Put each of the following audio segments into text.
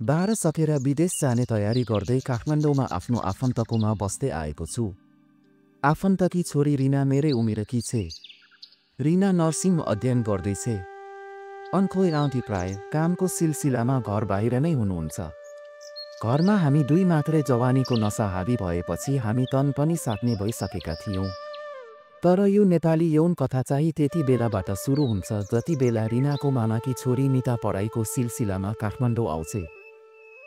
12 सकेर विदेश जाने तयारी गर्दै काठमाडौँमा आफ्नो आफन्तकोमा बस्दै आएको छु। आफन्तकी छोरी रिना मेरै उमेरकी छे। रिना नर्सिङ अध्ययन गर्दैछे। अनखोइ आउँटी प्राय कामको सिलसिलामा घर बाहिर नै हुनुहुन्छ। घरमा हामी दुई मात्रै जवानीको नशा हाबी भएपछि हामी तन पनि साट्ने भइसकेका थियौँ। तर यो नेपाली यौन कथा चाहिँ त्यति बेलाबाट सुरु हुन्छ जति बेला रिनाको मामाकी छोरी निता पढाइको सिलसिलामा काठमाडौँ आउँछे।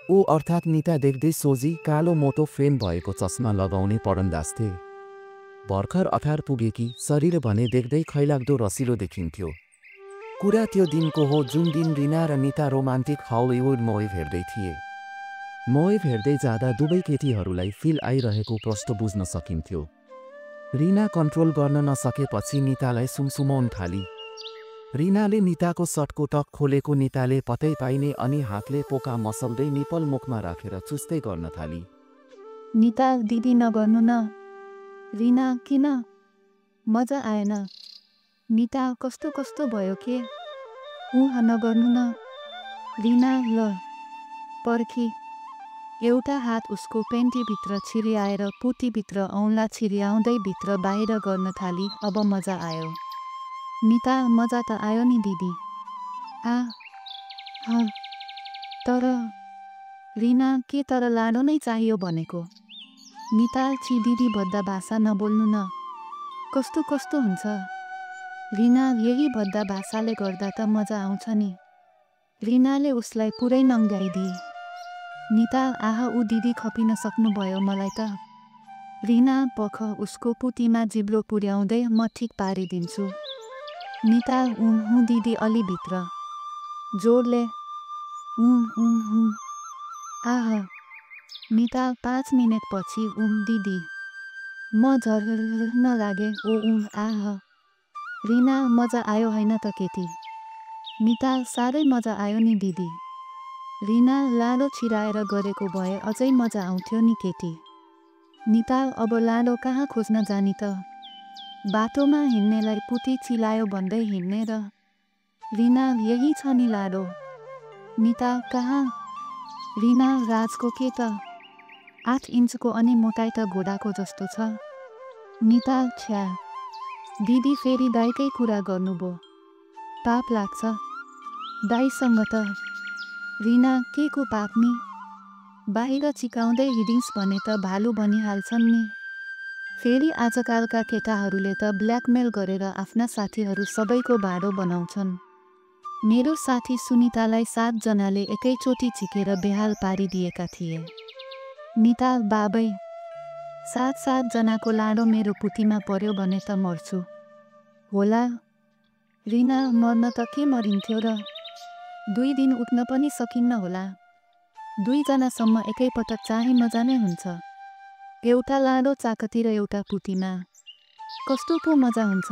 ऊ अर्थात् निता देख्दै सोझी कालो मोटो फ्रेम भएको चस्मा लगाउने पढन्दाज थिए। भर्खर 18 पुगेकी, शरीर भने देख्दै खैलाग्दो रसिलो देखिन्थ्यो। कुरा त्यो दिनको हो जुन दिन रिना र निता रोमान्टिक हलिउड मुभी हेर्दै थिए। मुभी हेर्दै जाँदा दुवै केटीहरूलाई फिल आइरहेको प्रष्ट बुझ्न सकिन्थ्यो। रिना कन्ट्रोल गर्न नसकेपछि नितालाई सुमसुमाउन थाली। रिनाले निताको सर्टको टक खोलेको निताले पत्तै पाइने अनि हातले पोका मसल्दै निपल मुखमा राखेर चुस्दै गर्न थाली। निता दिदी नगर्नु न। रिना किन? मजा आएन। निता कस्तो कस्तो भयो के? नगर्नु न। रिना ल पर्खी। एउटा हात उसको पेन्टीभित्र छिरियाएर पुतीभित्र औँला छिरियाउँदै भित्र बाहिर गर्न थाली। अब मजा आयो। निता मजा त आयो नि दिदी। तर रिना के तर लाडो नै चाहियो भनेको? निता छि दिदी भद्दा भाषा नबोल्नु न। कस्तो कस्तो हुन्छ? रिना यही भद्दा भाषाले गर्दा त मजा आउँछ नि। रिनाले उसलाई पुरै नङ्गाइदिए। निता ऊ दिदी खपिन सक्नुभयो मलाई त। रिना पख उसको पुतीमा जिब्रो पुर्याउँदै म ठिक पारिदिन्छु। निता दिदी अलि भित्र जोडले निता 5 मिनेटपछि दिदी म झर्न लागे। रिना मजा आयो हैन त केटी? निता साह्रै मजा आयो नि दिदी। रिना लाडो छिराएर गरेको भए अझै मजा आउँथ्यो नि केटी। निता अब लाडो कहाँ खोज्न जानी त? बाटोमा हिँड्नेलाई पुती चिलायो भन्दै हिँड्ने र रिना यही छ नि लाडो। निता कहाँ? रिना राजको के त? 8 इन्चको अनि मोटाइ त घोडाको जस्तो छ। निता छ्या दिदी फेरि दाइकै कुरा गर्नुभयो। पाप लाग्छ दाइसँग त। रिना के को पाप नि? बाहिर चिकाउँदै हिडिङ्स भने त भालु भनिहाल्छन् नि। फेरि आजकालका केटाहरूले त ब्ल्याकमेल गरेर आफ्ना साथीहरू सबैको भाडो बनाउँछन्। मेरो साथी सुनितालाई 7 जनाले एकैचोटि झिकेर बेहाल पारिदिएका थिए। निता बाबै 7 जनाको लाडो मेरो पुतीमा पर्यो भने त मर्छु होला। रिना मर्न त के मरिन्थ्यो र? 2 दिन उठ्न पनि सकिन्न होला। 2 जनासम्म एकैपटक चाहिँ मजा नै हुन्छ। एउटा लाडो चाकती र एउटा पुतीमा कस्तो पो मजा हुन्छ?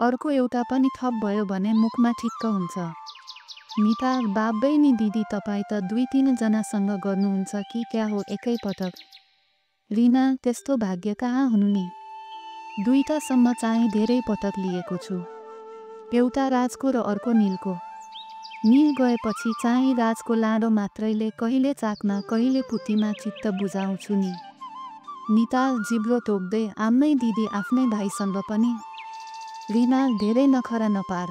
अर्को एउटा पनि थप भयो भने मुखमा ठिक्क हुन्छ। निता बाबै नि दिदी तपाईँ त 2-3 जनासँग गर्नुहुन्छ कि क्या हो एकैपटक? रिना त्यस्तो भाग्य कहाँ हुनु नि। 2टासम्म चाहिँ धेरै पटक लिएको छु। एउटा राजको र अर्को नीलको। नील गएपछि चाहिँ राजको लाडो मात्रैले कहिले चाकमा कहिले पुतीमा चित्त बुझाउँछु नि। निता जिब्रो तोक्दै आम्मै दिदी आफ्नै भाइसँग पनि। रिना धेरै नखरा नपार।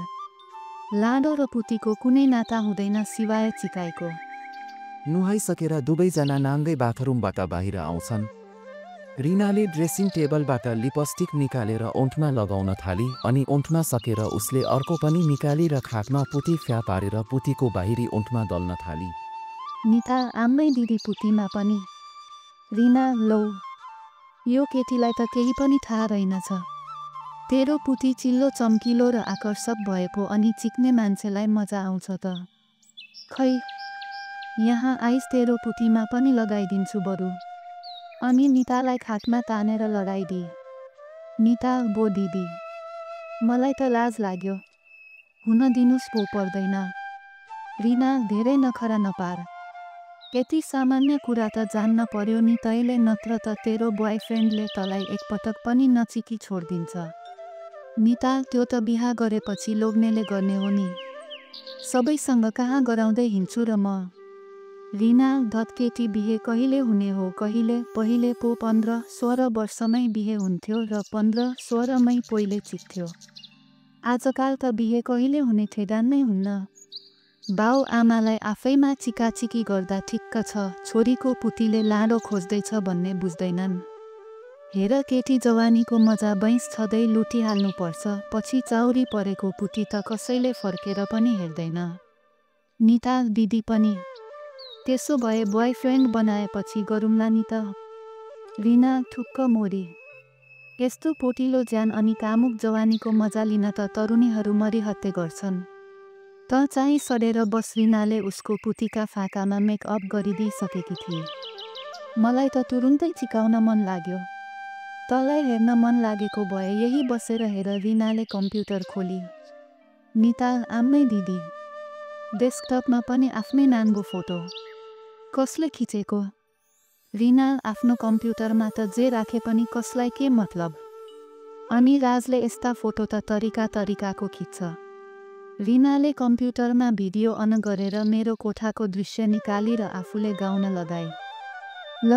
लाडो र पुतीको कुनै नाता हुँदैन सिवाय चिकाइको। नुहाइसकेर दुवैजना नाङ्गै बाथरुमबाट बाहिर आउँछन्। रिनाले ड्रेसिङ टेबलबाट लिपस्टिक निकालेर ओठमा लगाउन थाली अनि ओठमा सकेर उसले अर्को पनि निकाली र खाटमा पुती फ्या पारेर पुतीको बाहिरी ओठमा दल्न थाली। निता आम्मै दिदी पुतीमा पनि। रिना लौ यो केटीलाई त केही पनि थाहा रहेनछ। तेरो पुती चिल्लो चम्किलो र आकर्षक भए पो अनि चिक्ने मान्छेलाई मजा आउँछ त। खै यहाँ आइस तेरो पुतीमा पनि लगाइदिन्छु बरु। अनि नितालाई खाटमा तानेर लडाइदिए। निता बो दिदी मलाई त लाज लाग्यो। हुन दिनुस् पो पर्दैन। रिना धेरै नखरा नपार। यति सामान्य कुरा त जान्न पर्यो नि तैँले नत्र त तेरो बोयफ्रेन्डले तँलाई एकपटक पनि नचिकी छोडिदिन्छ। निता त्यो त बिहा गरेपछि लोग्नेले गर्ने हो नि। सबैसँग कहाँ गराउँदै हिँड्छु र म। रिना धत्केटी बिहे कहिले हुने हो पहिले पो 15-16 वर्षमै बिहे हुन्थ्यो र 15-16मै पहिले चिक्थ्यो। आजकाल त बिहे कहिले हुने ठेगान नै हुन्न। बाउ आमालाई आफैमा चिकाचिकी गर्दा ठिक्क छ, छोरीको पुतीले लाडो खोज्दैछ भन्ने बुझ्दैनन्। हेर केटी जवानीको मजा बैंस छँदै लुटिहाल्नुपर्छ, पछि चाउरी परेको पुती त कसैले फर्केर पनि हेर्दैन। निता दिदी पनि। त्यसो भए बोयफ्रेन्ड बनाएपछि गरौँला नि त। रिना ठुक्क मोरी। यस्तो पोटिलो ज्यान अनि कामुक जवानीको मजा लिन त तरुणीहरू मरिहत्ते गर्छन्। त चाहिँ सडेर बस। रिनाले उसको पुतीका फाकामा मेकअप गरिदिइसकेकी थिए। मलाई त तुरुन्तै चिकाउन मन लाग्यो। तँलाई हेर्न मन लागेको भए यही बसेर हेर। रिनाले कम्प्युटर खोली। निता आम्मै दिदी। डेस्कटपमा पनि आफ्नै नाङ्गो फोटो। कसले खिचेको? रिना आफ्नो कम्प्युटरमा त जे राखे पनि कसलाई के मतलब? अनि राजले यस्ता फोटो त तरिकाको खिच्छ। रिनाले कम्प्युटरमा भिडियो अन गरेर मेरो कोठाको दृश्य निकाली र आफूले गाउन लगाए। ल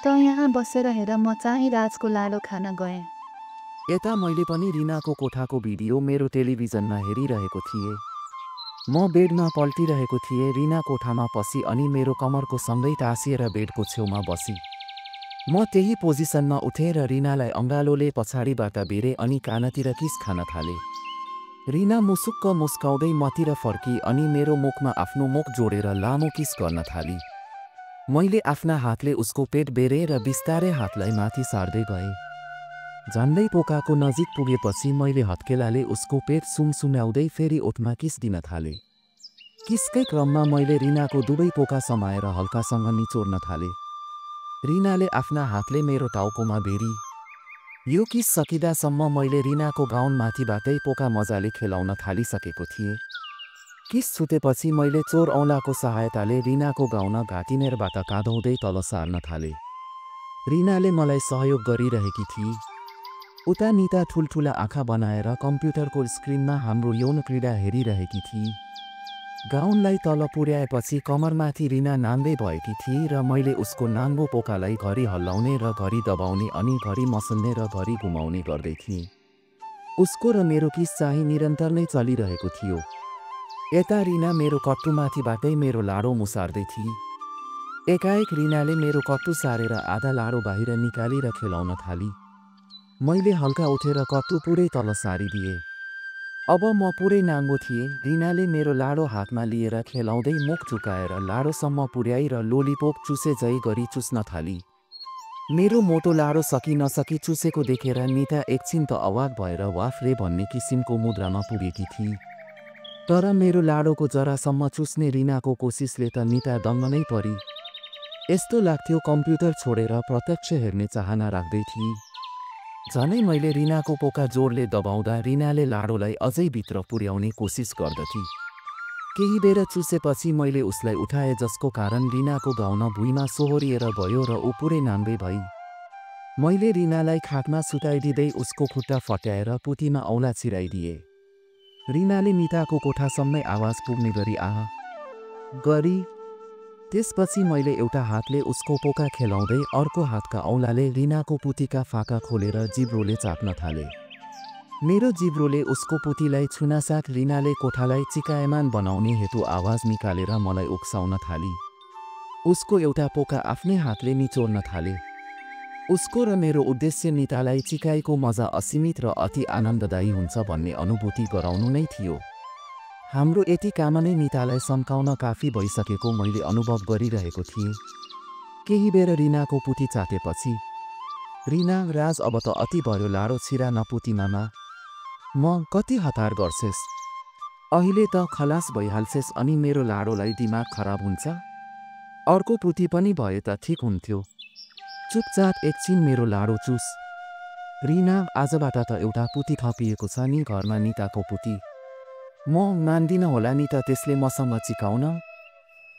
त यहाँ बसेर हेर, म चाहिँ राजको लाडो खान गएँ। यता मैले पनि रिनाको कोठाको भिडियो मेरो टेलिभिजनमा हेरिरहेको थिएँ। म बेडमा पल्टिरहेको थिएँ। रिना कोठामा पसी अनि मेरो कमरको सँगै टाँसिएर बेडको छेउमा बसी। म त्यही पोजिसनमा उठेँ र रिनालाई अङ्गालोले पछाडिबाट बेरे अनि कानतिर किस खान थालेँ। रिना मुसुक्क मुस्काउँदै मतिर फर्की अनि मेरो मुखमा आफ्नो मुख जोडेर लामो किस गर्न थाली। मैले आफ्ना हातले उसको पेट बेरेँ र बिस्तारै हातलाई माथि सार्दै गएँ। झन्डै पोकाको नजिक पुगेपछि मैले हत्केलाले उसको पेट सुमसुम्याउँदै फेरि ओठमा किस दिन थालेँ। किसकै क्रममा मैले रिनाको दुवै पोका समाएर हल्कासँग निचोर्न थालेँ। रिनाले आफ्ना हातले मेरो टाउकोमा बेरी। यो किस सकिँदासम्म मैले रिनाको गाउन माथिबाटै पोका मजाले खेलाउन थालिसकेको थिएँ। किस छुटेपछि मैले चोर औँलाको सहायताले रिनाको गाउन घाँटिनेरबाट काँधौँदै तल सार्न थालेँ। रिनाले मलाई सहयोग गरिरहेकी थिई। उता निता ठुल्ठुला आँखा बनाएर कम्प्युटरको स्क्रिनमा हाम्रो यौन क्रीडा हेरिरहेकी थिई। गाउनलाई तल पुर्याएपछि कमरमाथि रिना नाङ्गै भएकी थिई र मैले उसको नाङ्गो पोकालाई घरि हल्लाउने र घरि दबाउने अनि घरि मसल्ने र घरि घुमाउने गर्दै थिएँ। उसको र मेरो किस चाहिँ निरन्तर नै चलिरहेको थियो। यता रिना मेरो कट्टुमाथिबाटै मेरो लाडो मुसार्दै थिई। एकाएक रिनाले मेरो कट्टु सारेर आधा लाडो बाहिर निकालेर खेलाउन थाली। मैले हल्का उठेर कट्टु पुरै तल सारिदिएँ। अब म पुरै नाङ्गो थिएँ। रिनाले मेरो लाडो हातमा लिएर खेलाउँदै मुख झुकाएर लाडोसम्म पुर्याई र लोलीपोप चुसे जै गरी चुस्न थाली। मेरो मोटो लाडो सकी नसकी चुसेको देखेर निता एकछिन त अवाक भएर वाफ रे भन्ने किसिमको मुद्रामा पुगेकी थिई। तर मेरो लाडोको जरासम्म चुस्ने रिनाको कोसिसले त निता दङ्ग नै परी। यस्तो लाग्थ्यो कम्प्युटर छोडेर प्रत्यक्ष हेर्ने चाहना राख्दै थिई। झनै मैले रिनाको पोका जोडले दबाउँदा रिनाले लाडोलाई अझै भित्र पुर्याउने कोसिस गर्दथी। केही बेर चुसेपछि मैले उसलाई उठाएँ, जसको कारण रिनाको गाउन भुइँमा सोहोरिएर गयो र ऊ पुरै नाङ्गै भई। मैले रिनालाई खाटमा सुताइदिँदै उसको खुट्टा फट्याएर पुतीमा औँला छिराइदिए। रिनाले निताको कोठासम्मै आवाज पुग्ने गरी आह गरी। त्यसपछि मैले एउटा हातले उसको पोका खेलाउँदै अर्को हातका औँलाले रिनाको पुतीका फाका खोलेर जिब्रोले चाप्न थालेँ। मेरो जिब्रोले उसको पुतीलाई छुनासाथ रिनाले कोठालाई चिकायमान बनाउने हेतु आवाज निकालेर मलाई उक्साउन थाली। उसको एउटा पोका आफ्नै हातले निचोर्न थाले। उसको र मेरो उद्देश्य नितालाई चिकाइको मजा असीमित र अति आनन्ददायी हुन्छ भन्ने अनुभूति गराउनु नै थियो। हाम्रो यति काम नै नितालाई सम्काउन काफी भइसकेको मैले अनुभव गरिरहेको थिएँ। केही बेर रिनाको पुती चाटेपछि रिना, राज अब त अति भयो, लाडो छिरा नपुतीमामा। म कति हतार गर्छेस्, अहिले त खलास भइहाल्छेस् अनि मेरो लाडोलाई दिमाग खराब हुन्छ। अर्को पुती पनि भए त ठिक हुन्थ्यो। चुपचाप एकछिन मेरो लाडो चुस। रिना, आजबाट त एउटा पुती थपिएको छ नि घरमा, निताको पुती। म मान्दिन होला नि त त्यसले मसँग चिकाउन।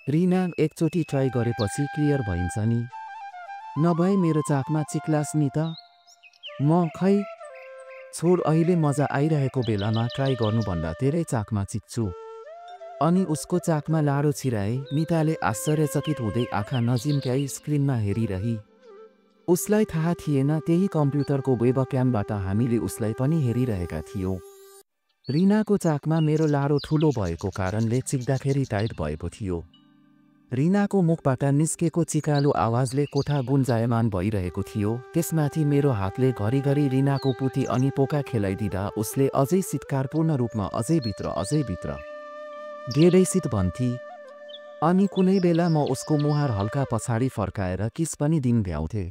रिना एकचोटि ट्राई गरेपछि क्लियर भइन्छ नि, नभए मेरो चाकमा चिक्लास् नि त। म खै छोड, अहिले मजा आइरहेको बेलामा ट्राई गर्नुभन्दा धेरै चाकमा चिक्छु। अनि उसको चाकमा लाडो छिराए। निताले आश्चर्यचकित हुँदै आँखा नजिम्क्याई स्क्रिनमा हेरिरही। उसलाई थाहा थिएन त्यही कम्प्युटरको वेबक्यामबाट हामीले उसलाई पनि हेरिरहेका थियौँ। रिनाको चाकमा मेरो लाडो ठुलो भएको कारणले चिक्दाखेरि टाइट भएको थियो। रिनाको मुखबाट निस्केको चिकालो आवाजले कोठा गुन्जायमान भइरहेको थियो। त्यसमाथि मेरो हातले घरिघरि रिनाको पुती अनि पोका खेलाइदिँदा उसले अझै शीतकारपूर्ण रूपमा अझै भित्र धेरै शीत भन्थी। अनि कुनै बेला म उसको मुहार हल्का पछाडि फर्काएर किस पनि दिन भ्याउँथे।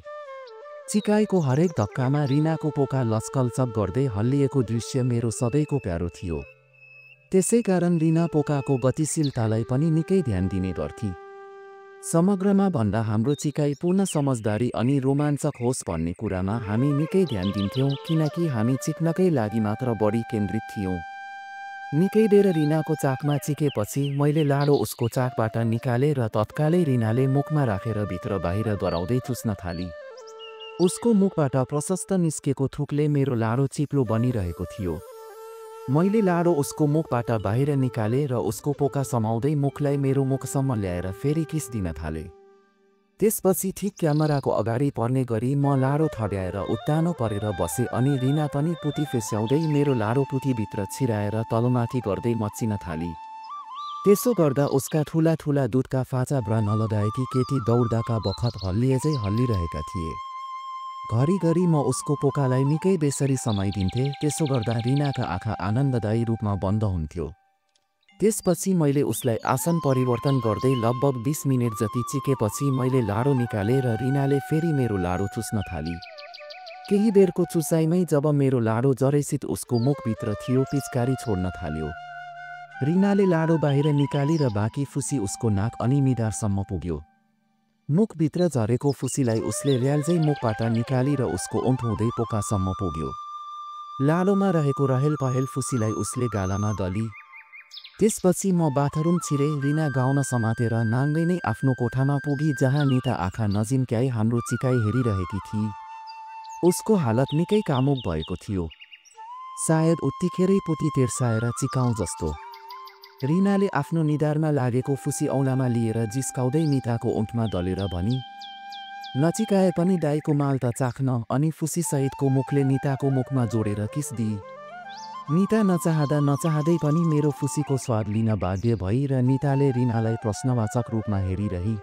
चिकाइको हरेक धक्कामा रिनाको पोका लचकलचक गर्दै हल्लिएको दृश्य मेरो सधैँको प्यारो थियो। त्यसैकारण रिना पोकाको गतिशीलतालाई पनि निकै ध्यान दिने गर्थी। समग्रमा भन्दा हाम्रो चिकाइ पूर्ण समझदारी अनि रोमाञ्चक होस् भन्ने कुरामा हामी निकै ध्यान दिन्थ्यौँ, किनकि हामी चिक्नकै लागि मात्र बढी केन्द्रित थियौँ। निकै बेर रिनाको चाकमा चिकेपछि मैले लाडो उसको चाकबाट निकाले र तत्कालै रिनाले मुखमा राखेर भित्र बाहिर गराउँदै चुस्न थाली। उसको मुखबाट प्रशस्त निस्केको थुकले मेरो लाडो चिप्लो बनिरहेको थियो। मैले लाडो उसको मुखबाट बाहिर निकाले र उसको पोका समाउँदै मुखलाई मेरो मुखसम्म ल्याएर फेरि किस दिन थाले। त्यसपछि ठिक क्यामेराको अगाडि पर्ने गरी म लाडो थड्याएर उत्तानो परेर बसे अनि रिना पनि पुती फेस्याउँदै मेरो लाडो पुतीभित्र छिराएर तलमाथि गर्दै मच्चिन थाली। त्यसो गर्दा उसका ठुला ठुला दुधका फाचा ब्रा नलगाएकी केटी दौड्दाका बखत हल्लिएझै हल्लिरहेका थिए। घरिघरि म उसको पोकालाई निकै बेसरी समाइदिन्थेँ। त्यसो गर्दा रिनाका आँखा आनन्ददायी रूपमा बन्द हुन्थ्यो। त्यसपछि मैले उसलाई आसन परिवर्तन गर्दै लगभग 20 मिनेट जति चिकेपछि मैले लाडो निकाले र रिनाले फेरि मेरो लाडो चुस्न थाली। केही बेरको चुसाइमै जब मेरो लाडो जरैसित उसको मुखभित्र थियो पिचकारी छोड्न थाल्यो। रिनाले लाडो बाहिर निकाली र बाँकी फुसी उसको नाक अनि निधारसम्म पुग्यो। मुखभित्र झरेको फुसीलाई उसले र्याल्झै मुखबाट निकाली र उसको ओठ हुँदै पोकासम्म पुग्यो। लाडोमा रहेको रहेल पहेल फुसीलाई उसले गालामा दली। त्यसपछि म बाथरुम छिरे। रिना गाउन समातेर नाङ्गै नै आफ्नो कोठामा पुगी, जहाँ निता आँखा नजिम्क्याई हाम्रो चिकाइ हेरिरहेकी थिई। उसको हालत निकै कामुक भएको थियो, सायद उत्तिखेरै पुती तेर्साएर चिकाउँ जस्तो। रिनाले आफ्नो निधारमा लागेको फुसी औँलामा लिएर जिस्काउँदै निताको ओठमा दलेर भनी, नचिकाए पनि दाइको माल त चाख्न। अनि फुसीसहितको मुखले निताको मुखमा जोडेर किस दिई। निता नचाहँदै पनि मेरो फुसीको स्वाद लिन बाध्य भई र निताले रिनालाई प्रश्नवाचक रूपमा हेरिरही।